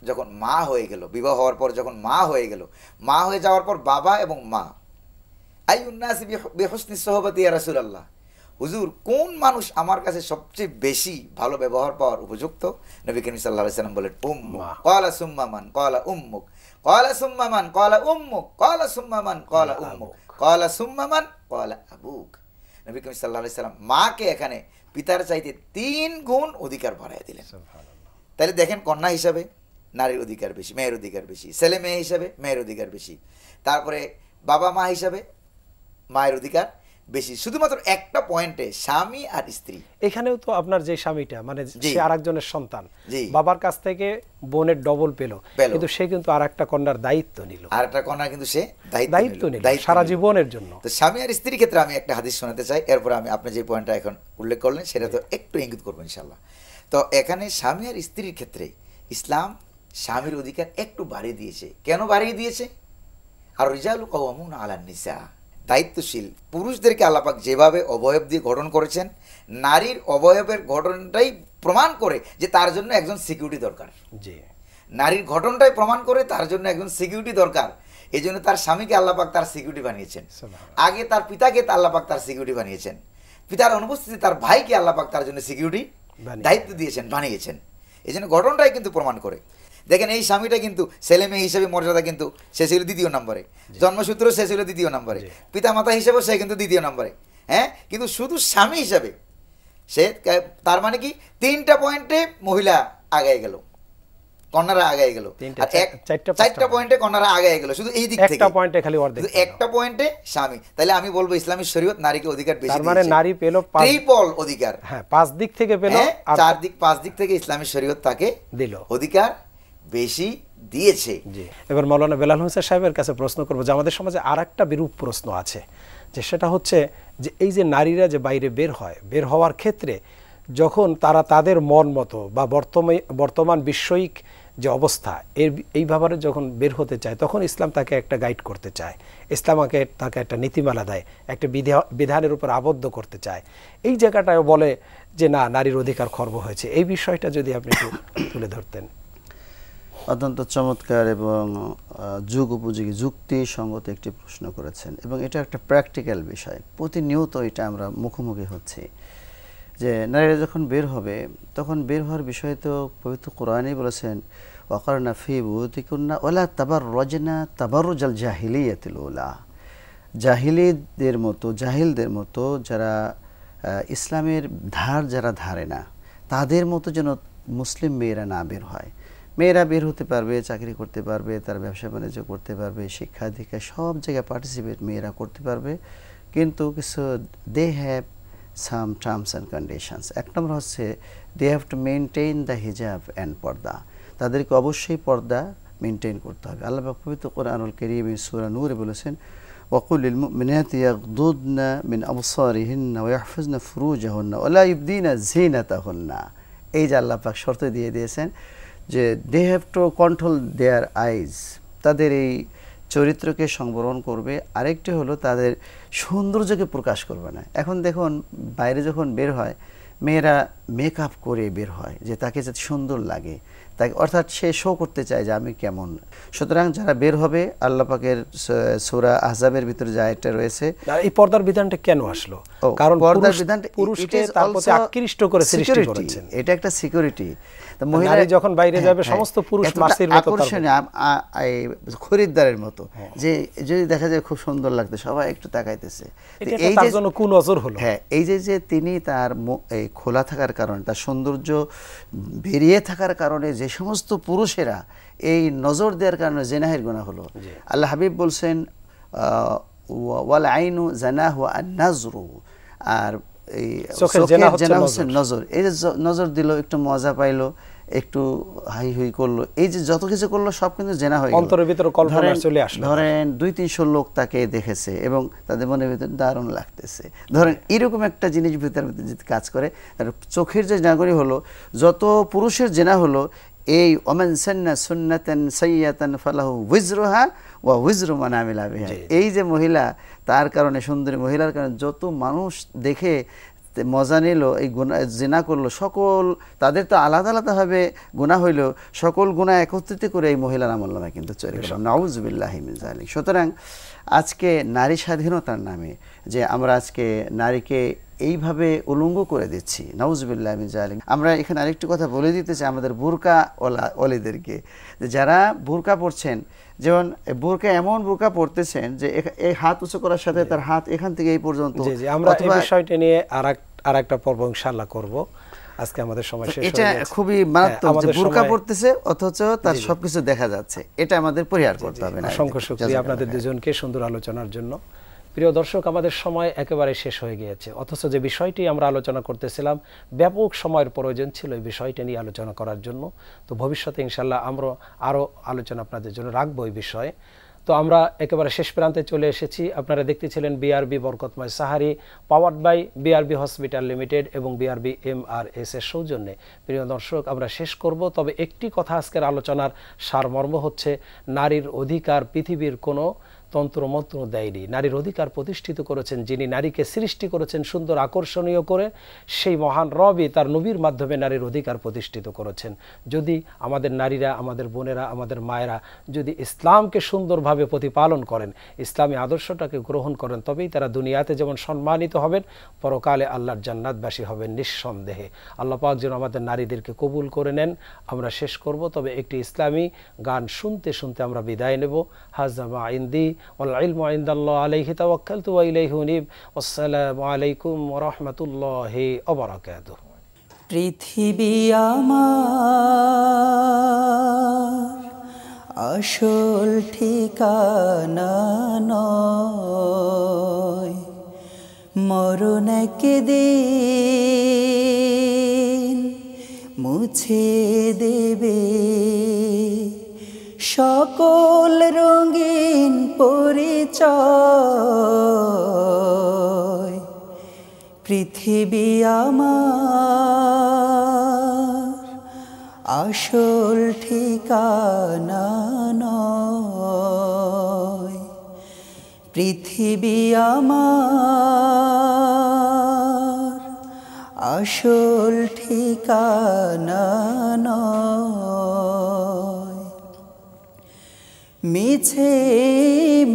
যখন মা হয়ে গেল, বিবাহ হওয়ার পর যখন মা হয়ে গেল, মা হয়ে যাওয়ার পর বাবা এবং মা, আইয়ুন্নাসি বিহুসনি সোহবতি ইয়া রাসূলুল্লাহ, হুজুর কোন মানুষ আমার কাছে সবচেয়ে বেশি ভালো ব্যবহার পাওয়ার উপযুক্ত? নবী করিম সাল্লাল্লাহু আলাইহি সাল্লাম বলেন উম্মুক, ক্বালা সুম্মা মান, ক্বালা উম্মুক, ক্বালা সুম্মা মান, ক্বালা উম্মুক, ক্বালা সুম্মা মান, ক্বালা উম্মুক, ক্বালা সুম্মা মান, ক্বালা আবুক। নবী করিম সাল্লাল্লাহু আলাইহি সাল্লাম মাকে এখানে পিতার চাইতে 3 গুণ অধিকার বাড়ায় দিলেন। তাহলে দেখেন কন্যা হিসাবে নারীর অধিকার বেশি, মেয়ের অধিকার বেশি, ছেলে মেয়ে হিসাবে মেয়ের অধিকার বেশি, তারপরে বাবা মা হিসাবে মায়ের অধিকার বেশি, শুধুমাত্র একটা পয়েন্টে স্বামী আর স্ত্রী। এখানেও তো আপনার যে স্বামীটা মানে সে আরেকজনের সন্তান, বাবার কাছ থেকে বোনের ডবল পেল, কিন্তু সে কিন্তু আরেকটা কন্যার দায়িত্ব নিল, আরেকটা কন্যা কিন্তু সে দায়িত্ব নিল সারা জীবনের জন্য। তো স্বামী আর স্ত্রীর ক্ষেত্রে আমি একটা হাদিস শোনাতে চাই, এরপর আমি আপনি যে পয়েন্টটা এখন উল্লেখ করলেন সেটা তো একটু ইঙ্গিত করবো ইনশাআল্লাহ। তো এখানে স্বামী আর স্ত্রীর ক্ষেত্রে ইসলাম স্বামীর অধিকার একটু বাড়িয়ে দিয়েছে। কেন বাড়িয়ে দিয়েছে? আর রিজালু কাওয়ামুনা আলান নিসা, দায়িত্বশীল পুরুষদেরকে আল্লাহ পাক যেভাবে অবয়ব দিয়ে গঠন করেছেন, নারীর অবয়বের গঠনটাই প্রমাণ করে যে তার জন্য একজন সিকিউরিটি দরকার। নারীর গঠনটাই প্রমাণ করে তার জন্য একজন সিকিউরিটি দরকার। এই জন্য তার স্বামীকে আল্লাহ পাক তার সিকিউরিটি বানিয়েছেন, আগে তার পিতাকে আল্লাহ পাক তার সিকিউরিটি বানিয়েছেন, পিতার অনুপস্থিতি তার ভাইকে আল্লাহ পাক তার জন্য সিকিউরিটি দায়িত্ব দিয়েছেন, বানিয়েছেন। এই জন্য গঠনটাই কিন্তু প্রমাণ করে। দেখেন এই স্বামীটা কিন্তু ছেলে মেয়ে হিসেবে মর্যাদা কিন্তু সে ছিল 2য় নম্বরে, জন্মসূত্র সে ছিল 2য় নম্বরে, পিতা মাতা হিসেবেও সে কিন্তু 2য় নম্বরে, হ্যাঁ। কিন্তু শুধু স্বামী হিসাবে সে, তার মানে কি 3টা পয়েন্টে মহিলা আগায় গেল, কন্যারা আগায় গেল, আর 4টা পয়েন্টে কন্যারা আগায় গেল, শুধু এই দিক থেকে একটা পয়েন্টে খালি অর্ধেক, একটা পয়েন্টে স্বামী। তাহলে আমি বলবো ইসলামী শরীয়ত নারীকে অধিকার বেশি দিয়েছে, মানে নারী পেল ট্রিপল অধিকার, হ্যাঁ 5 দিক থেকে পেল, 5 দিক থেকে ইসলামী শরীয়ত তাকে দিল অধিকার বেশি দিয়েছে। এবার মাওলানা বেলাল হোসেন সাহেবের কাছে প্রশ্ন করব যে আমাদের সমাজে আরেকটা বিরূপ প্রশ্ন আছে, যে সেটা হচ্ছে যে এই যে নারীরা যে বাইরে বের হয়, বের হওয়ার ক্ষেত্রে যখন তারা তাদের মন মতো বা বর্তমান বিশ্বয়িক যে অবস্থা এই ব্যাপারে যখন বের হতে চায়, তখন ইসলাম তাকে একটা গাইড করতে চায়, ইসলাম তাকে একটা নীতিমালা দেয়, একটা বিধানের উপর আবদ্ধ করতে চায়। এই জায়গাটায় বলে যে না, নারীর অধিকার খর্ব হয়েছে। এই বিষয়টা যদি আপনি একটু তুলে ধরতেন। অত্যন্ত চমৎকার এবং যুগ উপযোগী যুক্তিসঙ্গত একটি প্রশ্ন করেছেন, এবং এটা একটা প্র্যাকটিক্যাল বিষয়। প্রতিনিয়ত এটা আমরা মুখোমুখি হচ্ছি যে নারীরা যখন বের হবে, তখন বের হওয়ার বিষয়ে তো পবিত্র কোরআনেই বলেছেন ওয়াকারনা ফি বুয়ুতিকুন্না ওয়ালা তাবাররাজনা তাবাররুজাল জাহিলিয়াতিল উলা, জাহিলিদের মতো, জাহিলদের মতো যারা ইসলামের ধার যারা ধারে না, তাদের মতো যেন মুসলিম মেয়েরা না বের হয়। মেয়েরা বের হতে পারবে, চাকরি করতে পারবে, তার ব্যবসা বাণিজ্য করতে পারবে, শিক্ষা দীক্ষা সব জায়গায় পার্টিসিপেট মেয়েরা করতে পারবে, কিন্তু কিছু they have some terms and conditions. এক নম্বর হচ্ছে they have to maintain the hijab and purdah, তাদেরকে অবশ্যই পর্দা মেনটেইন করতে হবে। আল্লাহ পাক পবিত্র কোরআনুল কারীম সূরা নূরে বলেছেন ওয়াকুল লিল মুমিনাতি ইয়াগদুদনা মিন আবসারিহিন্না ওয়া ইয়াহফাজনা ফুরুজাহুন্না ওয়া লা ইবদিনা যিনাতাহুন্না। এই যে আল্লাহ পাক শর্ত দিয়ে দিয়েছেন যে দে হ্যাভ টু কন্ট্রোল দেয়ার আইজ, তাদের এই চরিত্রকে সংবরণ করবে। আরেকটি হলো তাদের সৌন্দর্যকে প্রকাশ করবে না। এখন দেখুন বাইরে যখন বের হয়, মেয়েরা মেকআপ করে বের হয় যে তাকে যাতে সুন্দর লাগে, তাকে অর্থাৎ সে শো করতে চায় যে আমি কেমন। সুতরাং যারা বের হবে, আল্লাহ পাকের সূরা আহজাবের ভিতরে যে আয়াতটা রয়েছে, এই পর্দার বিধানটা কেন আসলো? কারণ পর্দার বিধানটা পুরুষকে তার প্রতি আকৃষ্ট করে সৃষ্টি করেছেন, এটা একটা সিকিউরিটি। তো মহিলা যখন বাইরে যাবে সমস্ত পুরুষ মাসির মতো খরিদ্দারের মতো, যে যদি দেখা যায় খুব সুন্দর লাগতে সবাই একটু তাকাইতেছে, এই যে জন্য কোন নজর হলো। হ্যাঁ, এই যে তিনি তার এই খোলা থাকার কারণে, তার সৌন্দর্য বেরিয়ে থাকার কারণে যে সমস্ত পুরুষেরা এই নজর দেওয়ার কারণে জিনাহের গুনাহ হলো। আল্লাহ হাবিব বলছেন ওয়াল আইনু জানাহু আন নাজরু, আর এই চোখের চোখের জেনা জেনা হচ্ছে হচ্ছে নজর। এই যে নজর দিল, একটু মজা পাইলো, একটু হাই হুই করলো, এই যে যত কিছু করলো সব কিন্তু জেনা হয়ে গেল। অন্তরের ভিতরে কল্পনা চলে আসলো। ধরেন 200-300 লোক তাকে দেখেছে এবং তাদের মনের ভিতরে দারুণ লাগতেছে। ধরেন এরকম একটা জিনিস ভিতরে যদি কাজ করে, চোখের যে জেনাগুলি হলো, যত পুরুষের জেনা হলো, এই ওমান সান্না সুন্নাতান সাইয়্যাতান ফালাহু উইজরুহা ওয়া উইজরু মান আমিলা বিহা, এই যে মহিলা, তার কারণে, সুন্দরী মহিলার কারণে যত মানুষ দেখে মজা নিল, এই গুনাহ জিনা করলো, সকল তাদের তো আলাদা আলাদাভাবে গুনাহ হইল, সকল গুনাহ একত্রিত করে এই মহিলার আমলনামায় কিন্তু চলে গেল। নাউযুবিল্লাহি মিন যালিক। সুতরাং আজকে নারী স্বাধীনতার নামে যে আমরা আজকে নারীকে এইভাবে উলঙ্গ করে দিচ্ছি, নাউযুবিল্লাহি মিন যালিক। আমরা এখানে আরেকটু কথা বলে দিতে চাই আমাদের বোরকা ওয়ালিদেরকে, যে যারা বোরকা পরছেন, যেমন বোরকা এমন বোরকা পরতেছেন যে এই হাত উঁচু করার সাথে তার হাত এখান থেকে এই পর্যন্ত। আমরা এই বিষয়টা নিয়ে আরেকটা পর্ব ইনশাআল্লাহ করব। আজকে আমাদের সময় শেষ হয়ে গেছে। এটা খুবই মারাত্মক যে বোরকা পরতেছে অথচ তার সবকিছু দেখা যাচ্ছে, এটা আমাদের পরিহার করতে হবে। অসংখ্য শুকরিয়া আপনাদের দুজনকে সুন্দর আলোচনার জন্য। প্রিয় দর্শক, আমাদের সময় একেবারে শেষ হয়ে গিয়েছে, অথচ যে বিষয়টি আমরা আলোচনা করতেছিলাম, ব্যাপক সময়ের প্রয়োজন ছিল এই বিষয়টা নিয়ে আলোচনা করার জন্য। তো ভবিষ্যতে ইনশাআল্লাহ আমরা আরও আলোচনা আপনাদের জন্য রাখবো এই বিষয়ে। তো আমরা একেবারে শেষ প্রান্তে চলে এসেছি। আপনারা দেখতেছিলেন বিআরবি বরকতময় সাহারি, powered by BRB hospital limited এবং বিআরবি MRS এর সৌজন্যে। প্রিয় দর্শক, আমরা শেষ করব, তবে একটি কথা আজকের আলোচনার সারমর্ম হচ্ছে, নারীর অধিকার পৃথিবীর কোনো তন্ত্রমন্ত্র দেয়নি। নারীর অধিকার প্রতিষ্ঠিত করেছেন যিনি, নারীকে সৃষ্টি করেছেন সুন্দর আকর্ষণীয় করে, সেই মহান রবই তার নবীর মাধ্যমে নারীর অধিকার প্রতিষ্ঠিত করেছেন। যদি আমাদের নারীরা, আমাদের বোনেরা, আমাদের মায়েরা যদি ইসলামকে সুন্দরভাবে প্রতিপালন করেন, ইসলামী আদর্শটাকে গ্রহণ করেন, তবেই তারা দুনিয়াতে যেমন সম্মানিত হবেন, পরকালে আল্লাহর জান্নাতবাসী হবেন নিঃসন্দেহে। আল্লাহ পাক যেন আমাদের নারীদেরকে কবুল করে নেন। আমরা শেষ করব, তবে একটি ইসলামী গান শুনতে শুনতে আমরা বিদায় নেব। হাযা মা ইনদি ওয়াল ইলমু ইনদাল্লাহ আলাইহি তাওয়াক্কালতু ওয়া ইলাইহি উনীব। আসসালামু আলাইকুম ওয়া রাহমাতুল্লাহি ওয়া বারাকাতুহু। পৃথিবী আমার আসল ঠিকানা নয়, মরণ একদিন মুছে দেবে সকল রঙিন পরিচয়। পৃথিবী আমার আসল ঠিকানা নয়, পৃথিবী আমার আসল ঠিকানা নয়। মিছে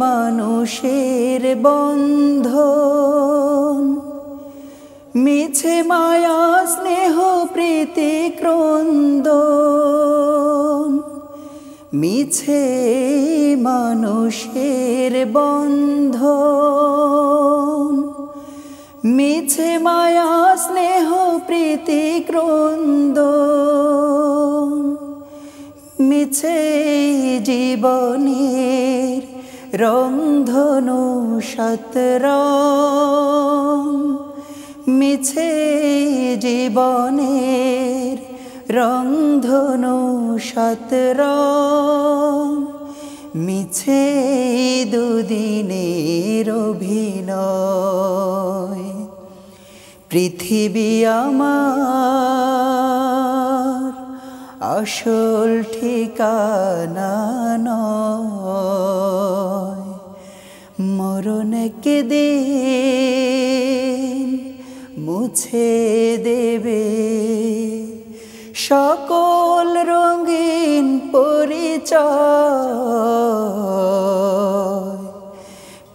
মানুষের বন্ধন, মিছে মায়া স্নেহ প্রীতি ক্রন্দন, মিছে মানুষের বন্ধন, মিছে মায়া স্নেহ প্রীতি ক্রন্দন, মিছে জীবনের রংধনু সতরং, মিছে জীবনের রংধনু সতরং, মিছে দুদিনের অভিনয়। পৃথিবী আমার আসল ঠিকানা নয়, মরণ একদিন মুছে দেবে সকল রঙিন পরিচয়।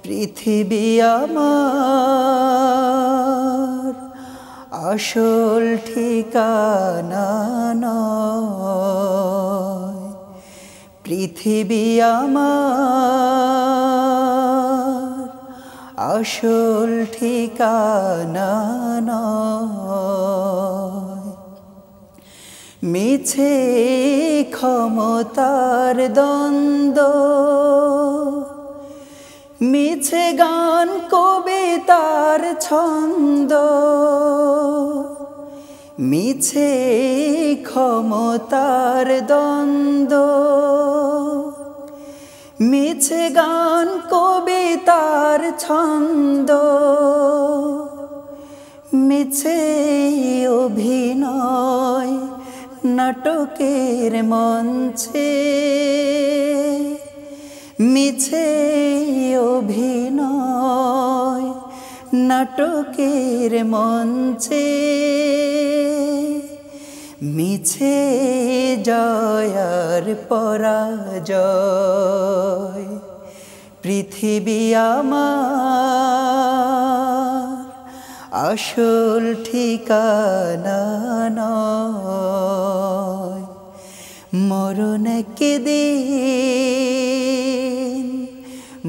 পৃথিবী আমার আসল ঠিকানা নয়, পৃথিবী আমার আসল ঠিকানা নয়। মিছে ক্ষমতার দ্বন্দ্ব, মিছে গান কবিতার ছন্দ, মিছে ক্ষমতার দ্বন্দ্ব, মিছে গান কবিতার ছন্দ, মিছে অভিনয় নাটকের মঞ্চে, মিছে অভিনয় নাটকের মঞ্চে, মিছে জয়ার পরাজয়। পৃথিবী আমার আসল ঠিকানা নয়, মরণ একদিন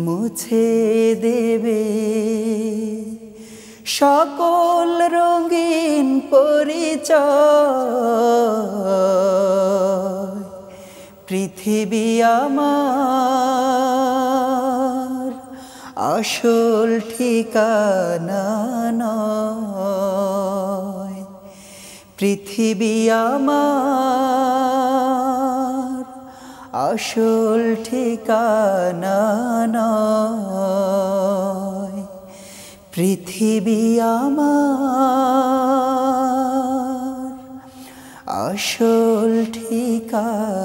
মুছে দেবে সকল রঙিন পরিচয়। পৃথিবী আমার আসল ঠিকানা নয়, পৃথিবী আমার আসল ঠিকানা নয়, পৃথিবী আমার আসল ঠিকানা।